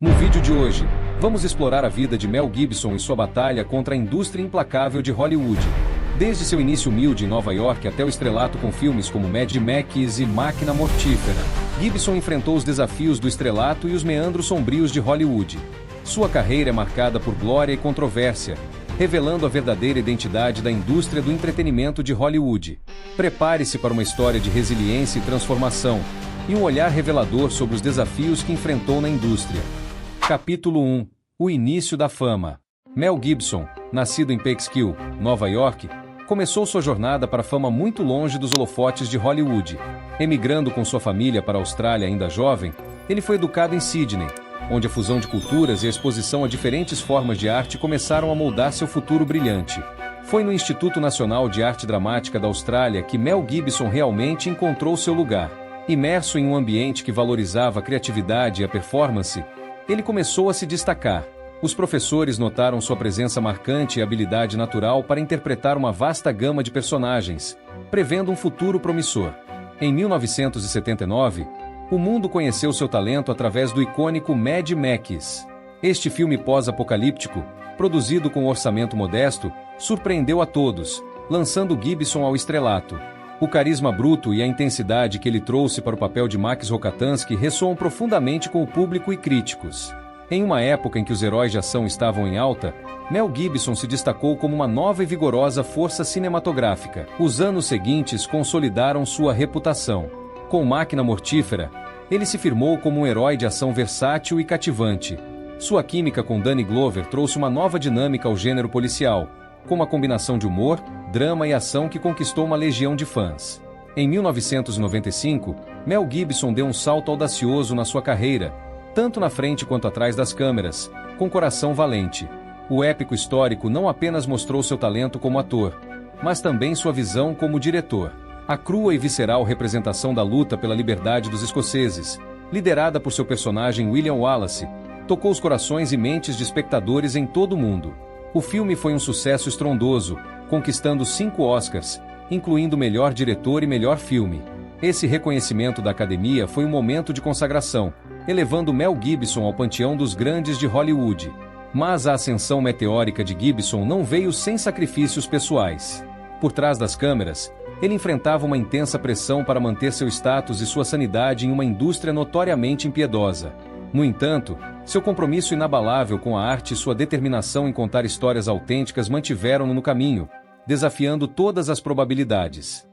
No vídeo de hoje, vamos explorar a vida de Mel Gibson e sua batalha contra a indústria implacável de Hollywood. Desde seu início humilde em Nova York até o estrelato com filmes como Mad Max e Máquina Mortífera, Gibson enfrentou os desafios do estrelato e os meandros sombrios de Hollywood. Sua carreira é marcada por glória e controvérsia, revelando a verdadeira identidade da indústria do entretenimento de Hollywood. Prepare-se para uma história de resiliência e transformação, e um olhar revelador sobre os desafios que enfrentou na indústria. Capítulo 1. O início da fama. Mel Gibson, nascido em Peekskill, Nova York, começou sua jornada para a fama muito longe dos holofotes de Hollywood. Emigrando com sua família para a Austrália ainda jovem, ele foi educado em Sydney, onde a fusão de culturas e a exposição a diferentes formas de arte começaram a moldar seu futuro brilhante. Foi no Instituto Nacional de Arte Dramática da Austrália que Mel Gibson realmente encontrou seu lugar. Imerso em um ambiente que valorizava a criatividade e a performance, ele começou a se destacar. Os professores notaram sua presença marcante e habilidade natural para interpretar uma vasta gama de personagens, prevendo um futuro promissor. Em 1979, o mundo conheceu seu talento através do icônico Mad Max. Este filme pós-apocalíptico, produzido com um orçamento modesto, surpreendeu a todos, lançando Gibson ao estrelato. O carisma bruto e a intensidade que ele trouxe para o papel de Max Rokatansky ressoam profundamente com o público e críticos. Em uma época em que os heróis de ação estavam em alta, Mel Gibson se destacou como uma nova e vigorosa força cinematográfica. Os anos seguintes consolidaram sua reputação. Com Máquina Mortífera, ele se firmou como um herói de ação versátil e cativante. Sua química com Danny Glover trouxe uma nova dinâmica ao gênero policial, com uma combinação de humor, drama e ação que conquistou uma legião de fãs. Em 1995, Mel Gibson deu um salto audacioso na sua carreira, tanto na frente quanto atrás das câmeras, com Coração Valente. O épico histórico não apenas mostrou seu talento como ator, mas também sua visão como diretor. A crua e visceral representação da luta pela liberdade dos escoceses, liderada por seu personagem William Wallace, tocou os corações e mentes de espectadores em todo o mundo. O filme foi um sucesso estrondoso, conquistando 5 Oscars, incluindo melhor diretor e melhor filme. Esse reconhecimento da Academia foi um momento de consagração, elevando Mel Gibson ao panteão dos grandes de Hollywood. Mas a ascensão meteórica de Gibson não veio sem sacrifícios pessoais. Por trás das câmeras, ele enfrentava uma intensa pressão para manter seu status e sua sanidade em uma indústria notoriamente impiedosa. No entanto, seu compromisso inabalável com a arte e sua determinação em contar histórias autênticas mantiveram-no no caminho, desafiando todas as probabilidades.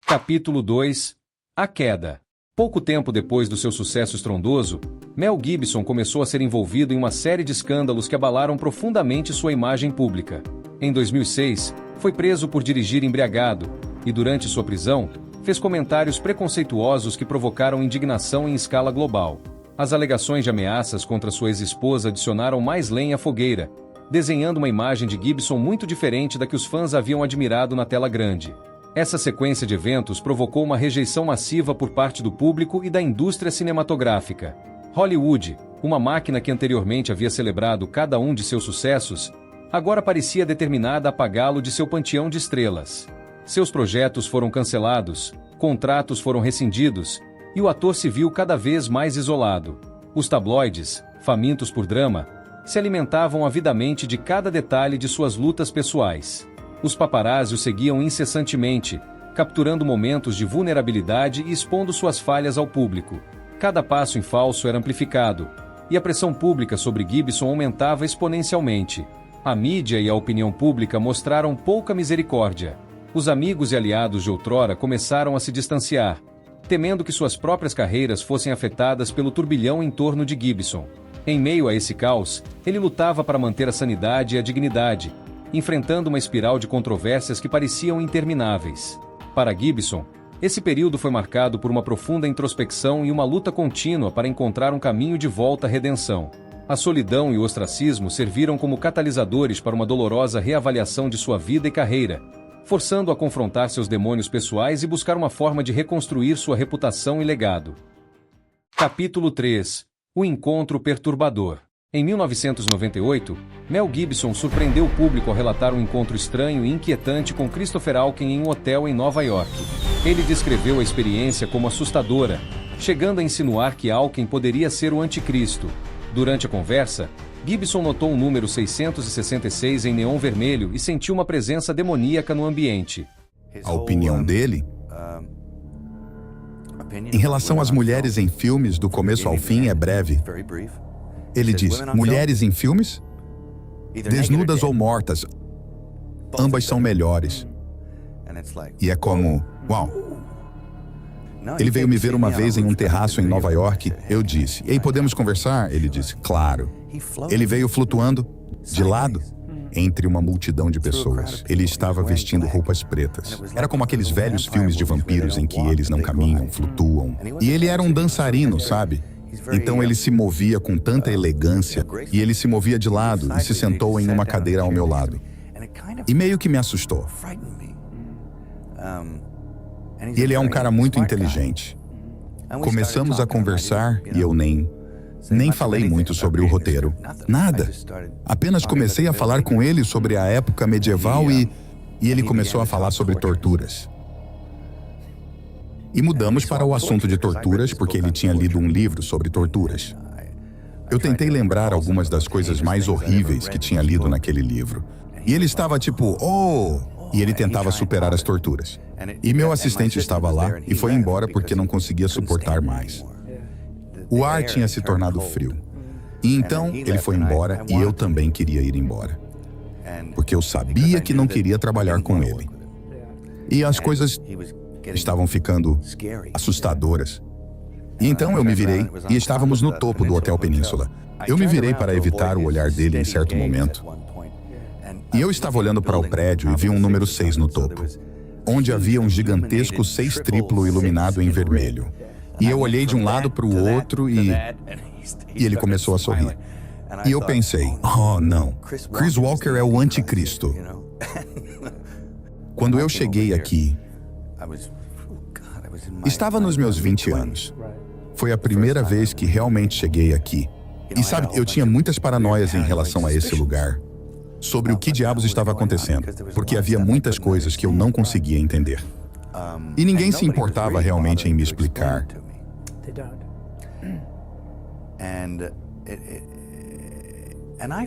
Capítulo 2. A queda. Pouco tempo depois do seu sucesso estrondoso, Mel Gibson começou a ser envolvido em uma série de escândalos que abalaram profundamente sua imagem pública. Em 2006, foi preso por dirigir embriagado, e durante sua prisão, fez comentários preconceituosos que provocaram indignação em escala global. As alegações de ameaças contra sua ex-esposa adicionaram mais lenha à fogueira, desenhando uma imagem de Gibson muito diferente da que os fãs haviam admirado na tela grande. Essa sequência de eventos provocou uma rejeição massiva por parte do público e da indústria cinematográfica. Hollywood, uma máquina que anteriormente havia celebrado cada um de seus sucessos, agora parecia determinada a apagá-lo de seu panteão de estrelas. Seus projetos foram cancelados, contratos foram rescindidos, e o ator se viu cada vez mais isolado. Os tabloides, famintos por drama, se alimentavam avidamente de cada detalhe de suas lutas pessoais. Os paparazzi o seguiam incessantemente, capturando momentos de vulnerabilidade e expondo suas falhas ao público. Cada passo em falso era amplificado, e a pressão pública sobre Gibson aumentava exponencialmente. A mídia e a opinião pública mostraram pouca misericórdia. Os amigos e aliados de outrora começaram a se distanciar, temendo que suas próprias carreiras fossem afetadas pelo turbilhão em torno de Gibson. Em meio a esse caos, ele lutava para manter a sanidade e a dignidade, enfrentando uma espiral de controvérsias que pareciam intermináveis. Para Gibson, esse período foi marcado por uma profunda introspecção e uma luta contínua para encontrar um caminho de volta à redenção. A solidão e o ostracismo serviram como catalisadores para uma dolorosa reavaliação de sua vida e carreira, forçando-o a confrontar seus demônios pessoais e buscar uma forma de reconstruir sua reputação e legado. Capítulo 3. O encontro perturbador. Em 1998, Mel Gibson surpreendeu o público ao relatar um encontro estranho e inquietante com Christopher Walken em um hotel em Nova York. Ele descreveu a experiência como assustadora, chegando a insinuar que Walken poderia ser o anticristo. Durante a conversa, Gibson notou um número 666 em neon vermelho e sentiu uma presença demoníaca no ambiente. A opinião dele, em relação às mulheres em filmes do começo ao fim, é breve. Ele diz, mulheres em filmes? Desnudas ou mortas, ambas são melhores. E é como, uau. Ele veio me ver uma vez em um terraço em Nova York. Eu disse, ei, podemos conversar? Ele disse, claro. Ele veio flutuando, de lado, entre uma multidão de pessoas. Ele estava vestindo roupas pretas. Era como aqueles velhos filmes de vampiros em que eles não caminham, flutuam. E ele era um dançarino, sabe? Então ele se movia com tanta elegância, e ele se movia de lado e se sentou em uma cadeira ao meu lado. E meio que me assustou. E ele é um cara muito inteligente. Começamos a conversar e eu nem falei muito sobre o roteiro. Nada. Apenas comecei a falar com ele sobre a época medieval e ele começou a falar sobre torturas. E mudamos para o assunto de torturas porque ele tinha lido um livro sobre torturas. Eu tentei lembrar algumas das coisas mais horríveis que tinha lido naquele livro. E ele estava tipo, oh! E ele tentava superar as torturas. E meu assistente estava lá e foi embora porque não conseguia suportar mais. O ar tinha se tornado frio. E então ele foi embora e eu também queria ir embora. Porque eu sabia que não queria trabalhar com ele. E as coisas estavam ficando assustadoras. E então eu me virei e estávamos no topo do Hotel Península. Eu me virei para evitar o olhar dele em certo momento. E eu estava olhando para o prédio e vi um número 6 no topo, onde havia um gigantesco 6 triplo iluminado em vermelho. E eu olhei de um lado para o outro e ele começou a sorrir. E eu pensei, oh não, Chris Walker é o anticristo. Quando eu cheguei aqui, estava nos meus 20 anos. Foi a primeira vez que realmente cheguei aqui. E sabe, eu tinha muitas paranoias em relação a esse lugar, sobre o que diabos estava acontecendo, porque havia muitas coisas que eu não conseguia entender. E ninguém se importava realmente em me explicar.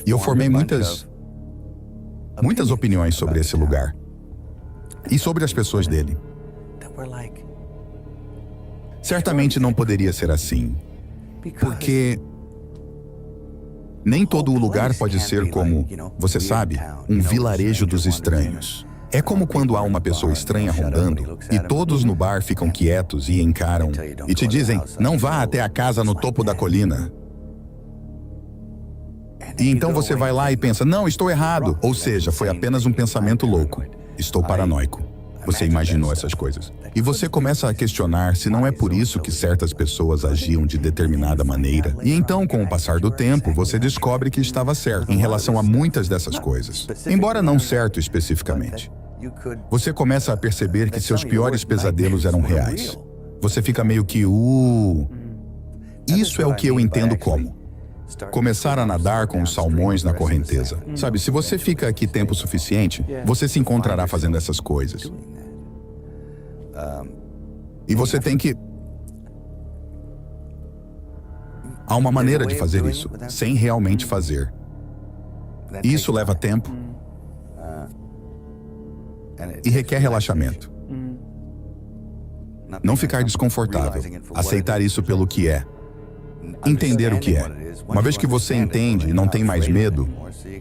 E eu formei muitas opiniões sobre esse lugar. E sobre as pessoas dele. Certamente não poderia ser assim, porque nem todo o lugar pode ser como, você sabe, um vilarejo dos estranhos. É como quando há uma pessoa estranha rondando e todos no bar ficam quietos e encaram e te dizem, não vá até a casa no topo da colina. E então você vai lá e pensa, não, estou errado. Ou seja, foi apenas um pensamento louco. Estou paranoico. Você imaginou essas coisas. E você começa a questionar se não é por isso que certas pessoas agiam de determinada maneira. E então, com o passar do tempo, você descobre que estava certo em relação a muitas dessas coisas. Embora não certo especificamente. Você começa a perceber que seus piores pesadelos eram reais. Você fica meio que, Isso é o que eu entendo como começar a nadar com os salmões na correnteza. Sabe, se você fica aqui tempo suficiente, você se encontrará fazendo essas coisas. E você tem que... Há uma maneira de fazer isso, sem realmente fazer. Isso leva tempo e requer relaxamento. Não ficar desconfortável, aceitar isso pelo que é. Entender o que é. Uma vez que você entende e não tem mais medo,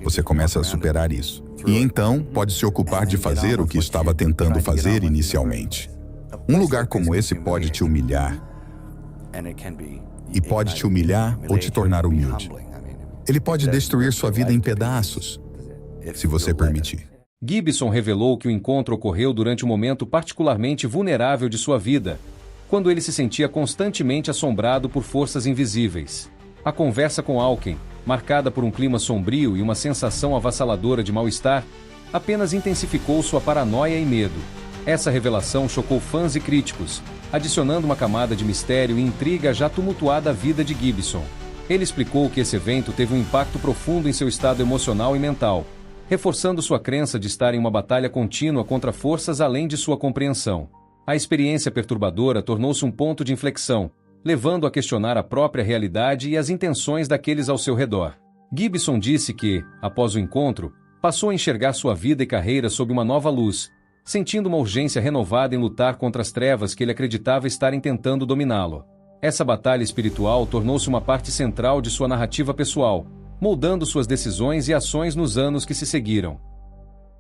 você começa a superar isso. E então, pode se ocupar de fazer o que estava tentando fazer inicialmente. Um lugar como esse pode te humilhar. E pode te humilhar ou te tornar humilde. Ele pode destruir sua vida em pedaços, se você permitir. Gibson revelou que o encontro ocorreu durante um momento particularmente vulnerável de sua vida, quando ele se sentia constantemente assombrado por forças invisíveis. A conversa com Alken, marcada por um clima sombrio e uma sensação avassaladora de mal-estar, apenas intensificou sua paranoia e medo. Essa revelação chocou fãs e críticos, adicionando uma camada de mistério e intriga à já tumultuada vida de Gibson. Ele explicou que esse evento teve um impacto profundo em seu estado emocional e mental, reforçando sua crença de estar em uma batalha contínua contra forças além de sua compreensão. A experiência perturbadora tornou-se um ponto de inflexão, levando a questionar a própria realidade e as intenções daqueles ao seu redor. Gibson disse que, após o encontro, passou a enxergar sua vida e carreira sob uma nova luz, sentindo uma urgência renovada em lutar contra as trevas que ele acreditava estarem tentando dominá-lo. Essa batalha espiritual tornou-se uma parte central de sua narrativa pessoal, moldando suas decisões e ações nos anos que se seguiram.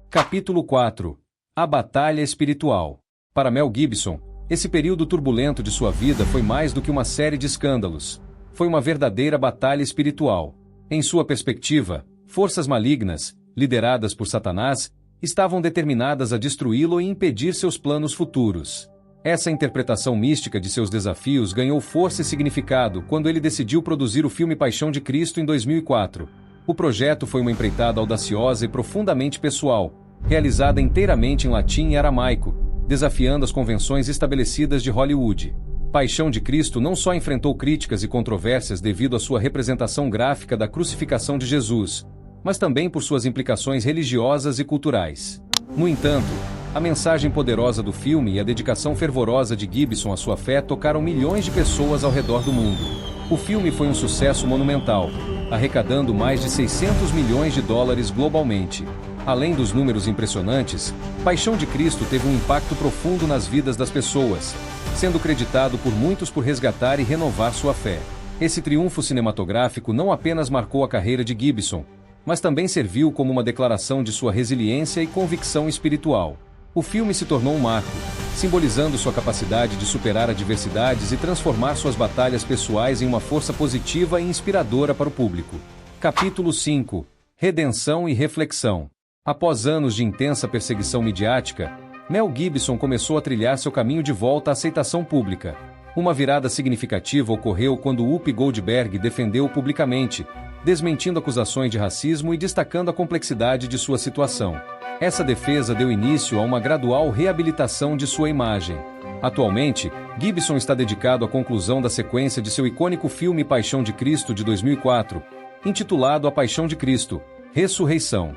Capítulo 4. A Batalha Espiritual. Para Mel Gibson, esse período turbulento de sua vida foi mais do que uma série de escândalos. Foi uma verdadeira batalha espiritual. Em sua perspectiva, forças malignas, lideradas por Satanás, estavam determinadas a destruí-lo e impedir seus planos futuros. Essa interpretação mística de seus desafios ganhou força e significado quando ele decidiu produzir o filme Paixão de Cristo em 2004. O projeto foi uma empreitada audaciosa e profundamente pessoal, realizada inteiramente em latim e aramaico, desafiando as convenções estabelecidas de Hollywood. Paixão de Cristo não só enfrentou críticas e controvérsias devido à sua representação gráfica da crucificação de Jesus, mas também por suas implicações religiosas e culturais. No entanto, a mensagem poderosa do filme e a dedicação fervorosa de Gibson à sua fé tocaram milhões de pessoas ao redor do mundo. O filme foi um sucesso monumental, arrecadando mais de 600 milhões de dólares globalmente. Além dos números impressionantes, Paixão de Cristo teve um impacto profundo nas vidas das pessoas, sendo creditado por muitos por resgatar e renovar sua fé. Esse triunfo cinematográfico não apenas marcou a carreira de Gibson, mas também serviu como uma declaração de sua resiliência e convicção espiritual. O filme se tornou um marco, simbolizando sua capacidade de superar adversidades e transformar suas batalhas pessoais em uma força positiva e inspiradora para o público. Capítulo 5. Redenção e reflexão. Após anos de intensa perseguição midiática, Mel Gibson começou a trilhar seu caminho de volta à aceitação pública. Uma virada significativa ocorreu quando Whoopi Goldberg defendeu-o publicamente, desmentindo acusações de racismo e destacando a complexidade de sua situação. Essa defesa deu início a uma gradual reabilitação de sua imagem. Atualmente, Gibson está dedicado à conclusão da sequência de seu icônico filme Paixão de Cristo de 2004, intitulado A Paixão de Cristo, Ressurreição.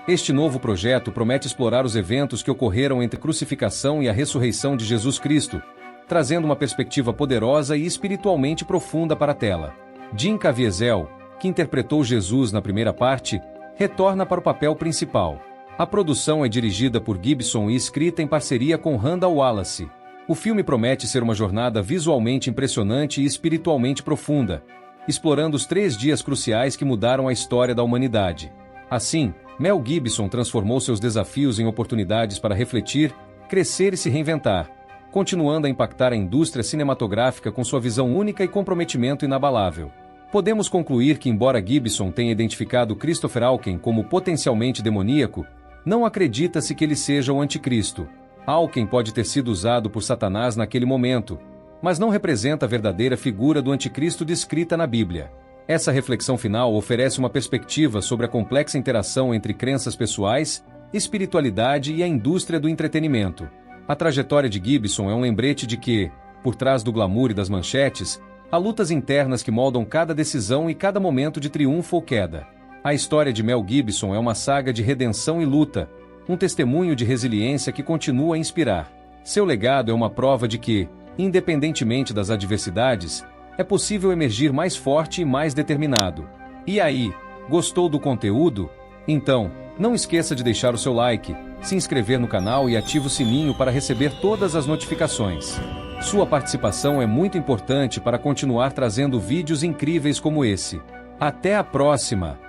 Este novo projeto promete explorar os eventos que ocorreram entre a crucificação e a ressurreição de Jesus Cristo, trazendo uma perspectiva poderosa e espiritualmente profunda para a tela. Jim Caviezel, que interpretou Jesus na primeira parte, retorna para o papel principal. A produção é dirigida por Gibson e escrita em parceria com Randall Wallace. O filme promete ser uma jornada visualmente impressionante e espiritualmente profunda, explorando os 3 dias cruciais que mudaram a história da humanidade. Assim, Mel Gibson transformou seus desafios em oportunidades para refletir, crescer e se reinventar, continuando a impactar a indústria cinematográfica com sua visão única e comprometimento inabalável. Podemos concluir que, embora Gibson tenha identificado Christopher Alken como potencialmente demoníaco, não acredita-se que ele seja o anticristo. Alken pode ter sido usado por Satanás naquele momento, mas não representa a verdadeira figura do anticristo descrita na Bíblia. Essa reflexão final oferece uma perspectiva sobre a complexa interação entre crenças pessoais, espiritualidade e a indústria do entretenimento. A trajetória de Gibson é um lembrete de que, por trás do glamour e das manchetes, há lutas internas que moldam cada decisão e cada momento de triunfo ou queda. A história de Mel Gibson é uma saga de redenção e luta, um testemunho de resiliência que continua a inspirar. Seu legado é uma prova de que, independentemente das adversidades, é possível emergir mais forte e mais determinado. E aí, gostou do conteúdo? Então, não esqueça de deixar o seu like, se inscrever no canal e ative o sininho para receber todas as notificações. Sua participação é muito importante para continuar trazendo vídeos incríveis como esse. Até a próxima!